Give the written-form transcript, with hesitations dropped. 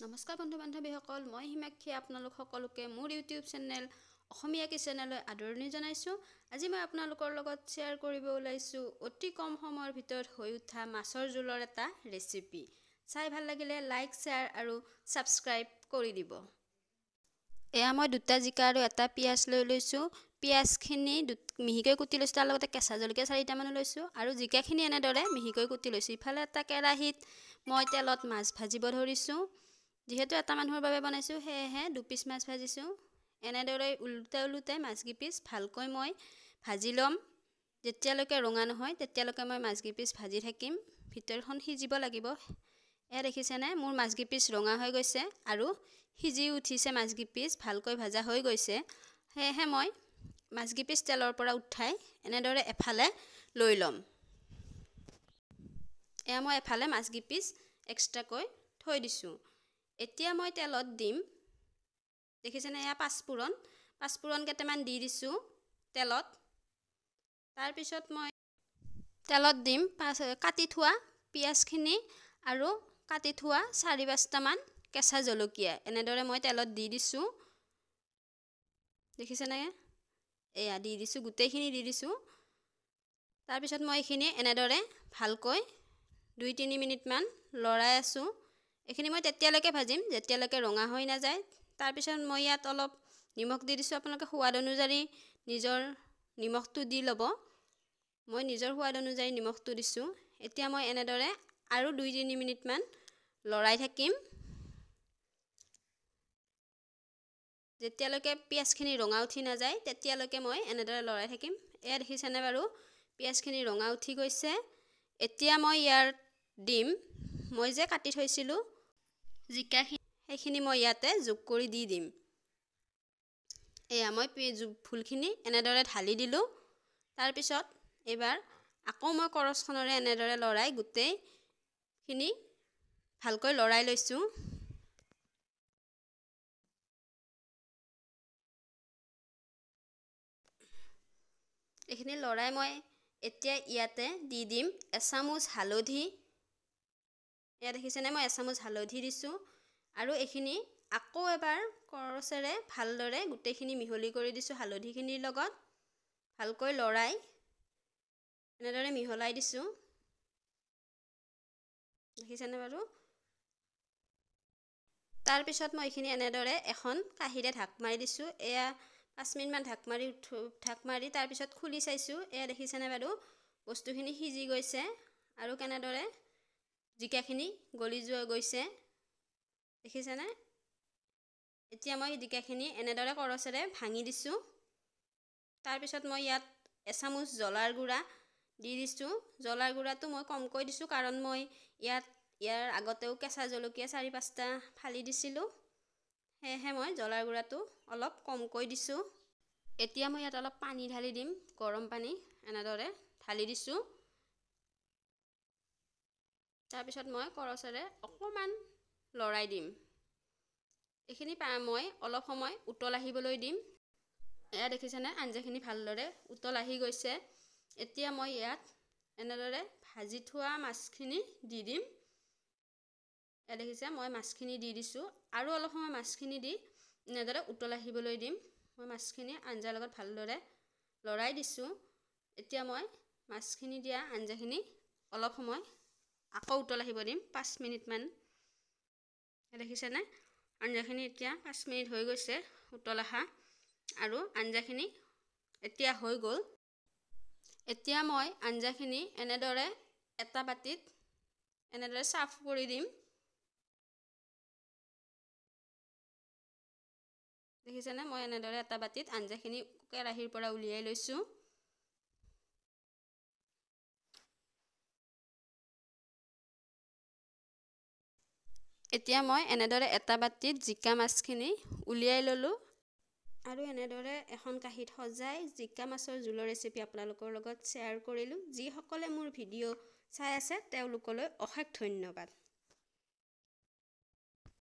নমস্কাৰ বন্ধু বান্ধৱীসকল, মই হিমাক্ষী আপোনালোক সকলোকে মোৰ ইউটিউব চেনেল অসমীয়া কিচেনলৈ আদৰণি জনাইছোঁ। আজি মই আপোনালোকৰ লগত শ্বেয়াৰ কৰিব ওলাইছোঁ অতি কম সময়ৰ ভিতৰত হৈ উঠা মাছৰ জোলৰ এটা ৰেচিপি। চাই ভাল লাগিলে লাইক, শ্বেয়াৰ আৰু ছাবস্ক্ৰাইব কৰি দিব। এয়া মই দুটা জিকা আৰু এটা পিঁয়াজ লৈ লৈছোঁ। পিঁয়াজখিনি মিহিকৈ কুটি লৈছোঁ, তাৰ লগতে কেঁচা জলকীয়া 4টামান লৈছোঁ আৰু জিকাখিনি এনেদৰে মিহিকৈ কুটি লৈছোঁ। ইফালে এটা কেৰাহীত মই তেলত মাছ ভাজিব ধৰিছোঁ। যিহেতু এটা মানুহৰ বাবে বনাইছোঁ, সেয়েহে 2 পিচ মাছ ভাজিছোঁ। এনেদৰে উলটাই মাছকেইপিচ ভালকৈ মই ভাজি ল'ম। যেতিয়ালৈকে ৰঙা নহয় তেতিয়ালৈকে মই মাছকেইপিচ ভাজি থাকিম। ভিতৰখন সিজিব লাগিব। এয়া দেখিছেনে, মোৰ মাছকেইপিচ ৰঙা হৈ গৈছে আৰু সিজি উঠিছে। মাছকেইপিচ ভালকৈ ভাজা হৈ গৈছে, সেয়েহে মই মাছকেইপিচ তেলৰ পৰা উঠাই এনেদৰে এফালে লৈ ল'ম। এয়া মই এফালে মাছকেইপিচ এক্সট্ৰাকৈ থৈ দিছোঁ। এতিয়া মই তেলত দিম, দেখিছেনে, এয়া পাঁচফোৰণ কেইটামান দি দিছোঁ তেলত। তাৰপিছত মই তেলত দিম কাটি থোৱা পিঁয়াজখিনি আৰু কাটি থোৱা 4-5টামান কেঁচা জলকীয়া। এনেদৰে মই তেলত দি দিছোঁ, দেখিছেনে, এয়া দি দিছোঁ, গোটেইখিনি দি দিছোঁ। তাৰপিছত মই এইখিনি এনেদৰে ভালকৈ 2-3 মিনিটমান লৰাই আছোঁ। এইখিনি মই তেতিয়ালৈকে ভাজিম যেতিয়ালৈকে ৰঙা হৈ নাযায়। তাৰপিছত মই ইয়াত অলপ নিমখ দি দিছোঁ। আপোনালোকে সোৱাদ অনুযায়ী নিজৰ নিমখটো দি ল'ব। মই নিজৰ সোৱাদ অনুযায়ী নিমখটো দিছোঁ। এতিয়া মই এনেদৰে আৰু 2-3 মিনিটমান লৰাই থাকিম, যেতিয়ালৈকে পিঁয়াজখিনি ৰঙা উঠি নাযায় তেতিয়ালৈকে মই এনেদৰে লৰাই থাকিম। এয়া দেখিছেনে বাৰু, পিঁয়াজখিনি ৰঙা উঠি গৈছে। এতিয়া মই ইয়াত দিম, মই যে কাটি থৈছিলোঁ জিকাখিনি, সেইখিনি মই ইয়াতে যোগ কৰি দি দিম। এয়া মই ফুলখিনি এনেদৰে ঢালি দিলোঁ। তাৰপিছত এইবাৰ আকৌ মই কৰচখনেৰে এনেদৰে লৰাই গোটেইখিনি ভালকৈ লৰাই লৈছোঁ। এইখিনি লৰাই মই এতিয়া ইয়াতে দি দিম এচামুচ হালধি। এয়া দেখিছেনে, মই এচামুচ হালধি দিছোঁ আৰু এইখিনি আকৌ এবাৰ কৰচেৰে ভালদৰে গোটেইখিনি মিহলি কৰি দিছোঁ। হালধিখিনিৰ লগত ভালকৈ লৰাই এনেদৰে মিহলাই দিছোঁ, দেখিছেনে বাৰু। তাৰপিছত মই এইখিনি এনেদৰে এখন কাঁহীৰে ঢাক মাৰি দিছোঁ। এয়া 5 মিনিটমান ঢাক মাৰি তাৰপিছত খুলি চাইছোঁ। এয়া দেখিছেনে বাৰু, বস্তুখিনি সিজি গৈছে আৰু কেনেদৰে জিকাখিনি গলি গৈছে, দেখিছেনে। এতিয়া মই জিকাখিনি এনেদৰে কৰচেৰে ভাঙি দিছোঁ। তাৰপিছত মই ইয়াত এচামুচ জ্বলাৰ গুড়া দি দিছোঁ। জ্বলাৰ গুড়াটো মই কমকৈ দিছোঁ, কাৰণ মই ইয়াৰ আগতেও কেঁচা জলকীয়া 4-5টা ফালি দিছিলোঁ, সেয়েহে মই জ্বলাৰ গুড়াটো অলপ কমকৈ দিছোঁ। এতিয়া মই ইয়াত অলপ পানী ঢালি দিম, গৰম পানী এনেদৰে ঢালি দিছোঁ। তাৰপিছত মই কৰচেৰে অকণমান লৰাই দিম। এইখিনি মই অলপ সময় উতল আহিবলৈ দিম। এয়া দেখিছেনে, আঞ্জাখিনি ভালদৰে উতল আহি গৈছে। এতিয়া মই ইয়াত এনেদৰে ভাজি থোৱা মাছখিনি দি দিম। এয়া দেখিছে, মই মাছখিনি দি দিছোঁ আৰু অলপ সময় মাছখিনি দি এনেদৰে উতল আহিবলৈ দিম। মই মাছখিনি আঞ্জাৰ লগত ভালদৰে লৰাই দিছোঁ। এতিয়া মই মাছখিনি দিয়া আঞ্জাখিনি অলপ সময় আকৌ উতল আহিব দিম, 5 মিনিটমান। দেখিছেনে, আঞ্জাখিনি এতিয়া 5 মিনিট হৈ গৈছে উতল অহা, আৰু আঞ্জাখিনি এতিয়া হৈ গ'ল। এতিয়া মই আঞ্জাখিনি এনেদৰে এটা বাটিত এনেদৰে ছাৰ্ভ কৰি দিম। দেখিছেনে, মই এনেদৰে এটা বাটিত আঞ্জাখিনি কেৰাহীৰ পৰা উলিয়াই লৈছোঁ। এতিয়া মই এনেদৰে এটা বাটিত জিকা মাছখিনি উলিয়াই ল'লোঁ আৰু এনেদৰে এখন কাঁহীত সজাই জিকা মাছৰ জোলৰ ৰেচিপি আপোনালোকৰ লগত শ্বেয়াৰ কৰিলোঁ। যিসকলে মোৰ ভিডিঅ' চাই আছে তেওঁলোকলৈ অশেষ ধন্যবাদ।